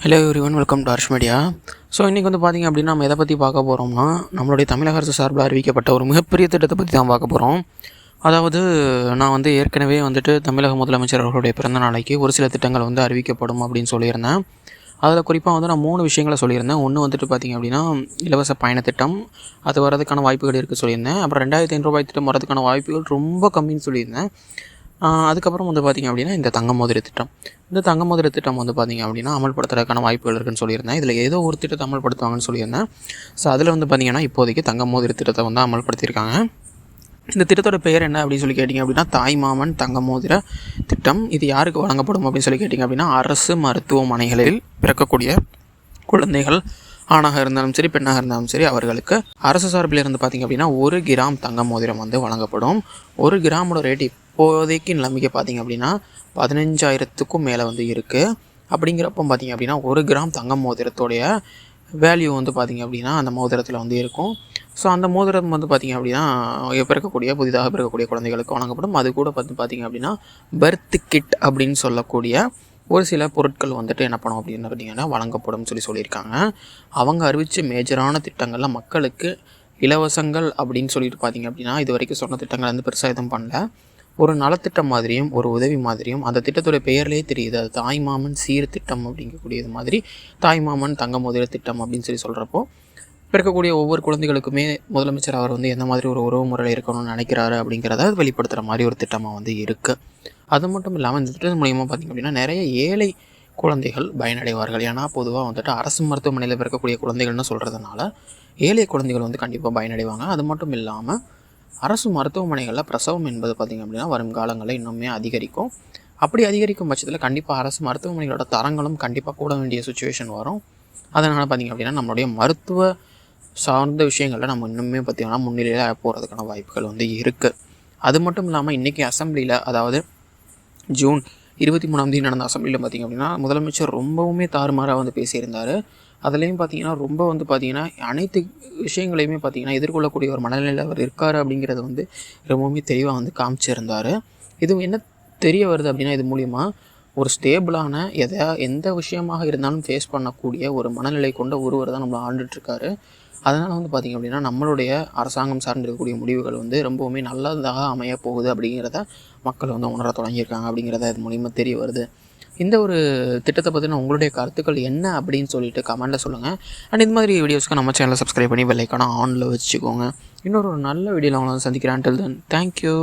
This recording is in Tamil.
Hello everyone, welcome to Harsh media. So இன்றைக்கி வந்து பார்த்திங்க அப்படின்னா நம்ம எதை பற்றி பார்க்க போகிறோம்னா, நம்மளுடைய தமிழக அரசு சார்பில் அறிவிக்கப்பட்ட ஒரு மிகப்பெரிய திட்டத்தை பற்றி தான் பார்க்க போகிறோம். அதாவது நான் வந்து ஏற்கனவே வந்துட்டு தமிழக முதலமைச்சர் அவர்களுடைய பிறந்த நாளைக்கு ஒரு சில திட்டங்கள் வந்து அறிவிக்கப்படும் அப்படின்னு சொல்லியிருந்தேன். அதில் குறிப்பாக வந்து நான் 3 விஷயங்களை சொல்லியிருந்தேன். ஒன்று வந்துட்டு பார்த்திங்க அப்படின்னா இலவச பயண திட்டம், அது வரதுக்கான வாய்ப்புகள் இருக்குது சொல்லியிருந்தேன். அப்புறம் 2500 ரூபாய் திட்டம் வரதுக்கான வாய்ப்புகள் ரொம்ப கம்மின்னு சொல்லியிருந்தேன். அதுக்கப்புறம் வந்து பார்த்திங்க அப்படின்னா இந்த தங்க மோதிர திட்டம். இந்த தங்க மோதிர திட்டம் வந்து பார்த்திங்க அப்படின்னா அமல்படுத்துறதுக்கான வாய்ப்புகள் இருக்குன்னு சொல்லியிருந்தேன். இதில் ஏதோ ஒரு திட்டத்தை அமல்படுத்துவாங்கன்னு சொல்லியிருந்தேன். ஸோ அதில் வந்து பார்த்திங்கன்னா இப்போதைக்கு தங்க மோதிர திட்டத்தை வந்து அமல்படுத்தியிருக்காங்க. இந்த திட்டத்தோட பெயர் என்ன அப்படின்னு சொல்லி கேட்டிங்க அப்படின்னா தாய்மாமன் தங்க மோதிர திட்டம். இது யாருக்கு வழங்கப்படும் அப்படின்னு சொல்லி கேட்டிங்க அப்படின்னா அரசு மருத்துவமனைகளில் பிறக்கக்கூடிய குழந்தைகள் ஆணாக இருந்தாலும் சரி பெண்ணாக இருந்தாலும் சரி அவர்களுக்கு அரசு சார்பில் இருந்து பார்த்திங்க அப்படின்னா 1 கிராம் தங்க மோதிரம் வந்து வழங்கப்படும். 1 கிராமோட ரேட் இப்போதைக்கு நிலைமைக்கு பார்த்திங்க அப்படின்னா 15,000க்கும் மேலே வந்து இருக்குது. அப்படிங்கிறப்போ பார்த்திங்க அப்படின்னா 1 கிராம் தங்க மோதிரத்தோடைய வேல்யூ வந்து பார்த்திங்க அப்படின்னா அந்த மோதிரத்தில் வந்து இருக்கும். ஸோ அந்த மோதிரம் வந்து பார்த்திங்க அப்படின்னா புதிதாக பிறக்கக்கூடிய குழந்தைகளுக்கு வழங்கப்படும். அது கூட பார்த்திங்க அப்படின்னா பர்த் கிட் அப்படின்னு சொல்லக்கூடிய ஒரு சில பொருட்கள் வந்துட்டு என்ன பண்ணும் அப்படின்னு பார்த்திங்கன்னா வழங்கப்படும் சொல்லியிருக்காங்க. அவங்க அறிவித்த மேஜரான திட்டங்களில் மக்களுக்கு இலவசங்கள் அப்படின்னு சொல்லிட்டு பார்த்திங்க அப்படின்னா இது வரைக்கும் சொன்ன திட்டங்கள் வந்து பெருசாக எதுவும் பண்ணல. ஒரு நலத்திட்டம் மாதிரியும் ஒரு உதவி மாதிரியும் அந்த திட்டத்தோட பெயர்லேயே தெரியுது. அது தாய்மாமன் சீர் திட்டம் அப்படிங்கக்கூடியது மாதிரி தாய்மாமன் தங்க மோதிர திட்டம் அப்படின்னு சொல்கிறப்போ பிறக்கக்கூடிய ஒவ்வொரு குழந்தைகளுக்குமே முதலமைச்சர் அவர் வந்து எந்த மாதிரி ஒரு உறவு முறையில் இருக்கணும்னு நினைக்கிறாரு அப்படிங்கிறத வெளிப்படுத்துகிற மாதிரி ஒரு திட்டமாக வந்து இருக்குது. அது மட்டும் இல்லாமல் இந்த திட்டத்தின் மூலியமாக பார்த்திங்க அப்படின்னா நிறைய ஏழை குழந்தைகள் பயனடைவார்கள். ஏன்னா பொதுவாக வந்துட்டு அரசு மருத்துவமனையில் பிறக்கக்கூடிய குழந்தைகள்னு சொல்கிறதுனால ஏழை குழந்தைகள் வந்து கண்டிப்பாக பயனடைவாங்க. அது மட்டும் இல்லாமல் அரசு மருத்துவமனைகளில் பிரசவம் என்பது பார்த்திங்க அப்படின்னா வரும் காலங்களில் இன்னுமே அதிகரிக்கும். அப்படி அதிகரிக்கும் பட்சத்தில் கண்டிப்பாக அரசு மருத்துவமனைகளோட தரங்களும் கண்டிப்பாக கூட வேண்டிய சுச்சுவேஷன் வரும். அதனால் பார்த்திங்க அப்படின்னா நம்மளுடைய மருத்துவ சார்ந்த விஷயங்களில் நம்ம இன்னுமே பார்த்திங்கன்னா முன்னிலையில் போகிறதுக்கான வாய்ப்புகள் வந்து இருக்குது. அது மட்டும் இல்லாமல் இன்றைக்கி அசெம்பிளியில், அதாவது ஜூன் 23 நடந்த அசெம்பிளியில் பார்த்திங்க அப்படின்னா முதலமைச்சர் ரொம்பவுமே தாறுமாறாக வந்து பேசியிருந்தார். அதுலேயும் பார்த்திங்கன்னா ரொம்ப வந்து பார்த்திங்கன்னா அனைத்து விஷயங்களையுமே பார்த்திங்கன்னா எதிர்கொள்ளக்கூடிய ஒரு மனநிலையில் அவர் இருக்கார் அப்படிங்கிறது வந்து ரொம்பவுமே தெளிவாக வந்து காமிச்சிருந்தார். இது என்ன தெரிய வருது அப்படின்னா இது மூலிமா ஒரு ஸ்டேபிளான எந்த விஷயமாக இருந்தாலும் ஃபேஸ் பண்ணக்கூடிய ஒரு மனநிலை கொண்ட ஒருவர் தான் நம்மளை ஆண்டுட்ருக்காரு. அதனால் வந்து பார்த்திங்க அப்படின்னா நம்மளுடைய அரசாங்கம் சார்ந்து இருக்கக்கூடிய முடிவுகள் வந்து ரொம்பவுமே நல்லதாக அமைய போகுது அப்படிங்கிறத மக்கள் வந்து உணர தொடங்கியிருக்காங்க அப்படிங்கிறத இது மூலிமா தெரிய வருது. இந்த ஒரு திட்டத்தை பற்றின உங்களுடைய கருத்துக்கள் என்ன அப்படின்னு சொல்லிட்டு கமெண்ட்டில் சொல்லுங்கள். அண்ட் இந்த மாதிரி வீடியோஸ்க்கு நம்ம சேனலை சப்ஸ்கிரைப் பண்ணி பெல் ஐக்கானை ஆனில் வச்சுக்கோங்க. இன்னொரு நல்ல வீடியோவில் அவங்கள சந்திக்கிறேன். until then, thank you.